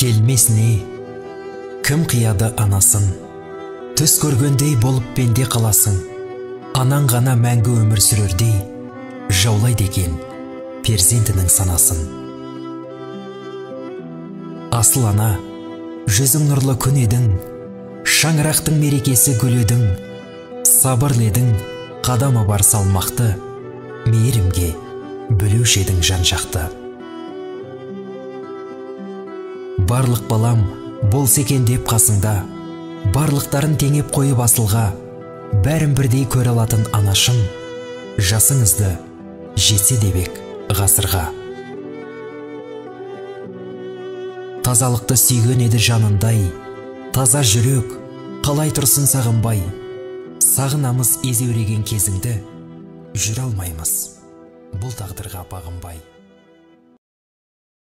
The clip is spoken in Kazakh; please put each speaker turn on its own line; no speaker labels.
келмесіне кім қияды анасын, түс көргендей болып пенде қаласың, анаң ғана мәңгі өмір сүрердей жаулайды екен перзентінің санасын. Асыл ана, жүзің нұрлы күн едің, шаңырақтың мерекесі гүл едің, сабырлы едің, қадамы бар салмақты, мейірімге бөлуші едің жан жақты. Барлық балам болса екен деп қасыңда, барлықтарын теңеп қойып асылға, бәрін бірдей көре алатын анашым, жасыңызды жетсе дебек ғасырға. Тазалықты сүйген еді жанындай, таза жүрек қалай тұрсын сағынбай, сағынамыз езеуреген кезіңді, жүре алмаймыз бұл тағдырға бағынбай.